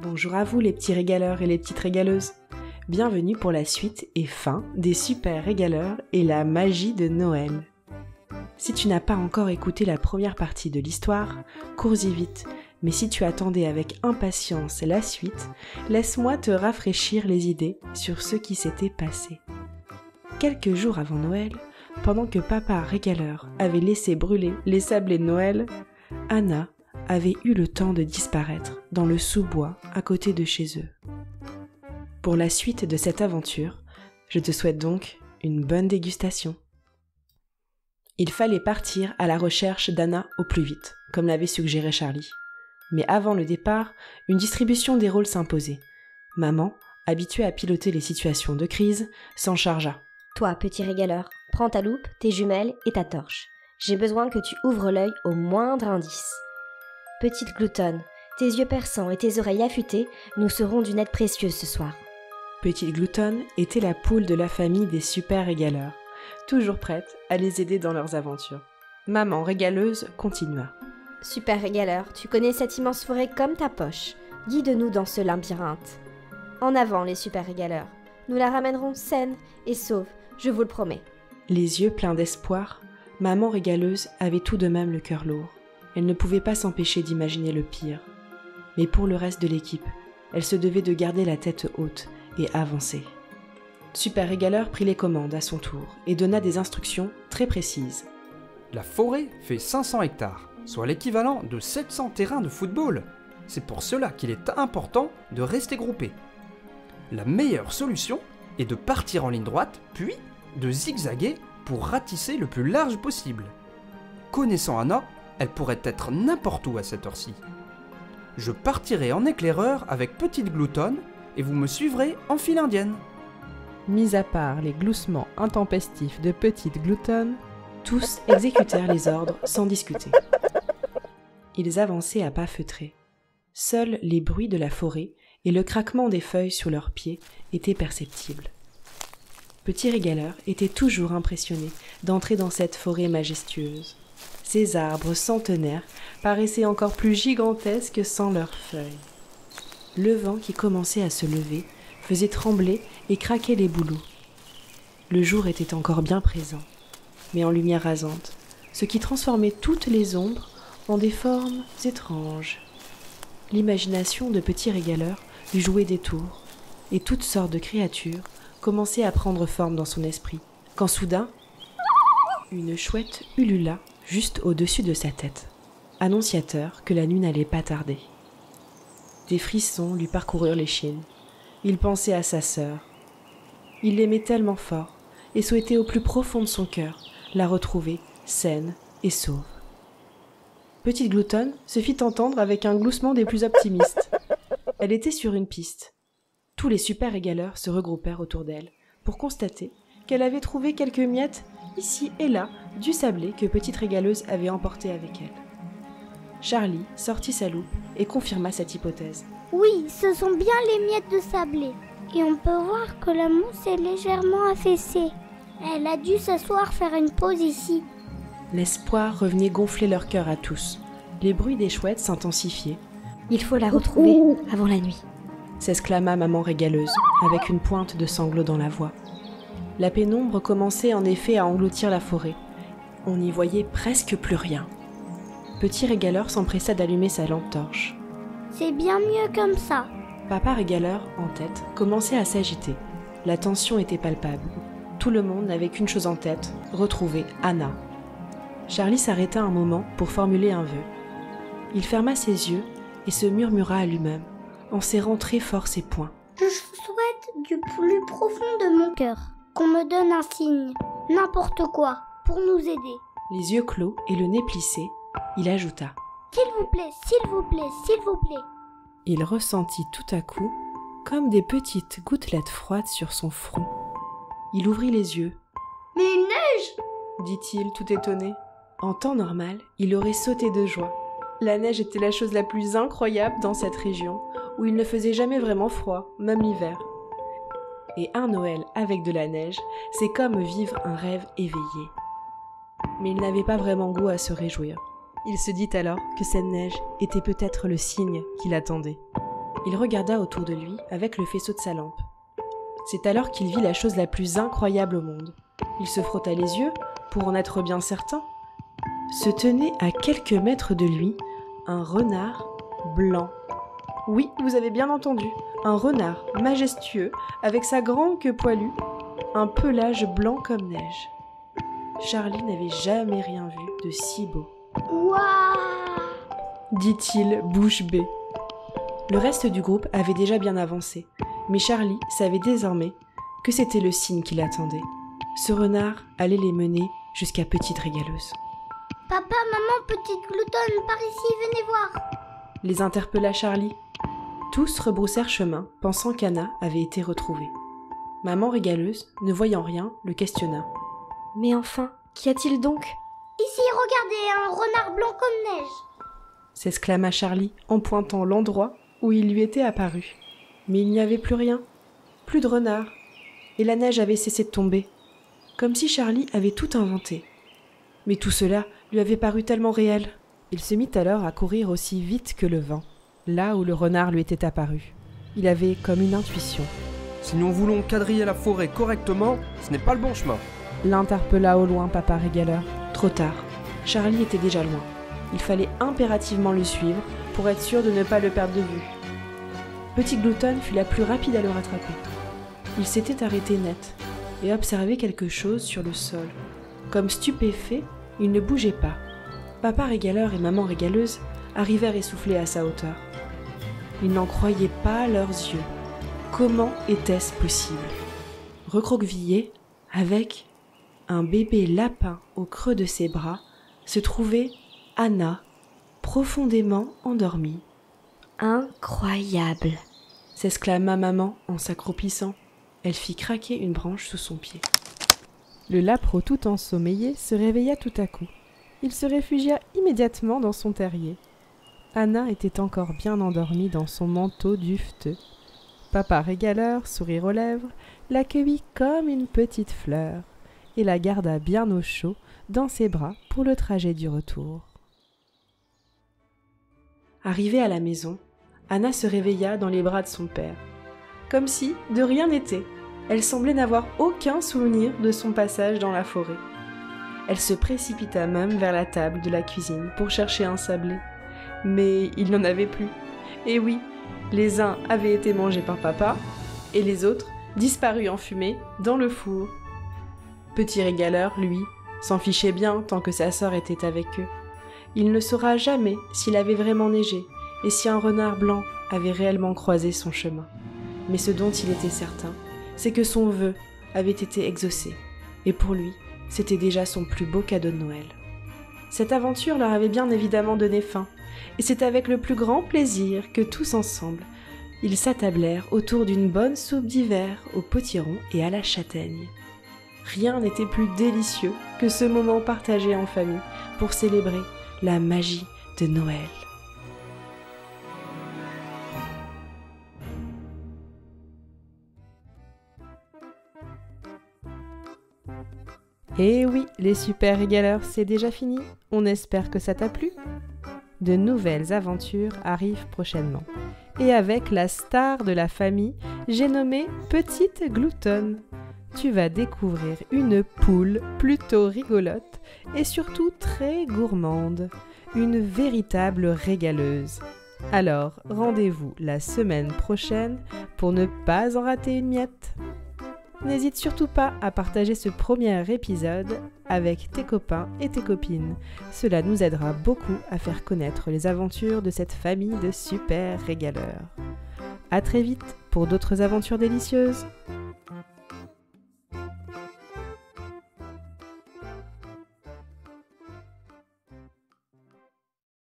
Bonjour à vous les petits régaleurs et les petites régaleuses. Bienvenue pour la suite et fin des super régaleurs et la magie de Noël. Si tu n'as pas encore écouté la première partie de l'histoire, cours-y vite, mais si tu attendais avec impatience la suite, laisse-moi te rafraîchir les idées sur ce qui s'était passé. Quelques jours avant Noël, pendant que papa régaleur avait laissé brûler les sablés de Noël, Anna avait eu le temps de disparaître dans le sous-bois à côté de chez eux. Pour la suite de cette aventure, je te souhaite donc une bonne dégustation. Il fallait partir à la recherche d'Anna au plus vite, comme l'avait suggéré Charlie. Mais avant le départ, une distribution des rôles s'imposait. Maman, habituée à piloter les situations de crise, s'en chargea. Toi, petit régaleur, prends ta loupe, tes jumelles et ta torche. J'ai besoin que tu ouvres l'œil au moindre indice. Petite gloutonne, tes yeux perçants et tes oreilles affûtées nous seront d'une aide précieuse ce soir. Petite gloutonne était la poule de la famille des super régaleurs, toujours prête à les aider dans leurs aventures. Maman régaleuse continua. Super régaleur, tu connais cette immense forêt comme ta poche. Guide-nous dans ce labyrinthe. En avant les super régaleurs. Nous la ramènerons saine et sauve, je vous le promets. Les yeux pleins d'espoir, maman régaleuse avait tout de même le cœur lourd. Elle ne pouvait pas s'empêcher d'imaginer le pire. Mais pour le reste de l'équipe, elle se devait de garder la tête haute et avancer. Super régaleur prit les commandes à son tour et donna des instructions très précises. La forêt fait 500 hectares, soit l'équivalent de 700 terrains de football. C'est pour cela qu'il est important de rester groupé. La meilleure solution est de partir en ligne droite, puis de zigzaguer pour ratisser le plus large possible. Connaissant Anna, elle pourrait être n'importe où à cette heure-ci. Je partirai en éclaireur avec Petite Gloutonne et vous me suivrez en file indienne. Mis à part les gloussements intempestifs de Petite Gloutonne, tous exécutèrent les ordres sans discuter. Ils avançaient à pas feutrés. Seuls les bruits de la forêt et le craquement des feuilles sous leurs pieds étaient perceptibles. Petit régaleur était toujours impressionné d'entrer dans cette forêt majestueuse. Ces arbres centenaires paraissaient encore plus gigantesques sans leurs feuilles. Le vent qui commençait à se lever faisait trembler et craquer les bouleaux. Le jour était encore bien présent, mais en lumière rasante, ce qui transformait toutes les ombres en des formes étranges. L'imagination de Petit régaleur lui jouait des tours, et toutes sortes de créatures commençaient à prendre forme dans son esprit, quand soudain, une chouette ulula juste au-dessus de sa tête, annonciateur que la nuit n'allait pas tarder. Des frissons lui parcoururent l'échine. Il pensait à sa sœur. Il l'aimait tellement fort et souhaitait au plus profond de son cœur la retrouver saine et sauve. Petite Gloutonne se fit entendre avec un gloussement des plus optimistes. Elle était sur une piste. Tous les super régaleurs se regroupèrent autour d'elle pour constater qu'elle avait trouvé quelques miettes ici et là du sablé que Petite régaleuse avait emporté avec elle. Charlie sortit sa loupe et confirma cette hypothèse. Oui, ce sont bien les miettes de sablé. Et on peut voir que la mousse est légèrement affaissée. Elle a dû s'asseoir faire une pause ici. L'espoir revenait gonfler leur cœur à tous. Les bruits des chouettes s'intensifiaient. Il faut la retrouver avant la nuit, s'exclama maman régaleuse, avec une pointe de sanglot dans la voix. La pénombre commençait en effet à engloutir la forêt. On n'y voyait presque plus rien. Petit régaleur s'empressa d'allumer sa lampe torche. C'est bien mieux comme ça. Papa régaleur, en tête, commençait à s'agiter. La tension était palpable. Tout le monde n'avait qu'une chose en tête, retrouver Anna. Charlie s'arrêta un moment pour formuler un vœu. Il ferma ses yeux et se murmura à lui-même, en serrant très fort ses poings. Je souhaite du plus profond de mon cœur qu'on me donne un signe, n'importe quoi, pour nous aider. Les yeux clos et le nez plissé, il ajouta. S'il vous plaît, s'il vous plaît, s'il vous plaît. Il ressentit tout à coup comme des petites gouttelettes froides sur son front. Il ouvrit les yeux. « Mais il neige !» dit-il tout étonné. En temps normal, il aurait sauté de joie. La neige était la chose la plus incroyable dans cette région, où il ne faisait jamais vraiment froid, même l'hiver. Et un Noël avec de la neige, c'est comme vivre un rêve éveillé. Mais il n'avait pas vraiment goût à se réjouir. Il se dit alors que cette neige était peut-être le signe qu'il attendait. Il regarda autour de lui avec le faisceau de sa lampe. C'est alors qu'il vit la chose la plus incroyable au monde. Il se frotta les yeux pour en être bien certain. Se tenait à quelques mètres de lui un renard blanc. Oui, vous avez bien entendu, un renard majestueux avec sa grande queue poilue, un pelage blanc comme neige. Charlie n'avait jamais rien vu de si beau. Waouh! Dit-il bouche bée. Le reste du groupe avait déjà bien avancé, mais Charlie savait désormais que c'était le signe qui l'attendait. Ce renard allait les mener jusqu'à Petite Régaleuse. Papa, maman, petite gloutonne, par ici, venez voir. Les interpella Charlie. Tous rebroussèrent chemin, pensant qu'Anna avait été retrouvée. Maman Régaleuse, ne voyant rien, le questionna. « Mais enfin, qu'y a-t-il donc ?» « Ici, regardez, un renard blanc comme neige. » s'exclama Charlie en pointant l'endroit où il lui était apparu. Mais il n'y avait plus rien, plus de renard, et la neige avait cessé de tomber, comme si Charlie avait tout inventé. Mais tout cela lui avait paru tellement réel. Il se mit alors à courir aussi vite que le vent, là où le renard lui était apparu. Il avait comme une intuition. Si nous voulons quadriller la forêt correctement, ce n'est pas le bon chemin. L'interpella au loin Papa Régaleur. Trop tard, Charlie était déjà loin. Il fallait impérativement le suivre pour être sûr de ne pas le perdre de vue. Petit Glouton fut la plus rapide à le rattraper. Il s'était arrêté net et observait quelque chose sur le sol. Comme stupéfait, il ne bougeait pas. Papa Régaleur et Maman Régaleuse arrivèrent essoufflés à sa hauteur. Ils n'en croyaient pas leurs yeux. Comment était-ce possible? Recroquevillé, avec un bébé lapin au creux de ses bras, se trouvait Anna, profondément endormie. « Incroyable !» s'exclama maman en s'accroupissant. Elle fit craquer une branche sous son pied. Le lapro tout ensommeillé se réveilla tout à coup. Il se réfugia immédiatement dans son terrier. Anna était encore bien endormie dans son manteau duveteux. Papa Régaleur, sourire aux lèvres, l'accueillit comme une petite fleur et la garda bien au chaud dans ses bras pour le trajet du retour. Arrivée à la maison, Anna se réveilla dans les bras de son père. Comme si de rien n'était, elle semblait n'avoir aucun souvenir de son passage dans la forêt. Elle se précipita même vers la table de la cuisine pour chercher un sablé. Mais il n'en avait plus. Et oui, les uns avaient été mangés par papa, et les autres disparus en fumée dans le four. Petit Régaleur, lui, s'en fichait bien tant que sa sœur était avec eux. Il ne saura jamais s'il avait vraiment neigé et si un renard blanc avait réellement croisé son chemin. Mais ce dont il était certain, c'est que son vœu avait été exaucé, et pour lui, c'était déjà son plus beau cadeau de Noël. Cette aventure leur avait bien évidemment donné faim, et c'est avec le plus grand plaisir que tous ensemble, ils s'attablèrent autour d'une bonne soupe d'hiver au potiron et à la châtaigne. Rien n'était plus délicieux que ce moment partagé en famille pour célébrer la magie de Noël. Et oui, les super régaleurs, c'est déjà fini. On espère que ça t'a plu. De nouvelles aventures arrivent prochainement. Et avec la star de la famille, j'ai nommé Petite Gloutonne. Tu vas découvrir une poule plutôt rigolote et surtout très gourmande. Une véritable régaleuse. Alors, rendez-vous la semaine prochaine pour ne pas en rater une miette. N'hésite surtout pas à partager ce premier épisode avec tes copains et tes copines. Cela nous aidera beaucoup à faire connaître les aventures de cette famille de super régaleurs. À très vite pour d'autres aventures délicieuses.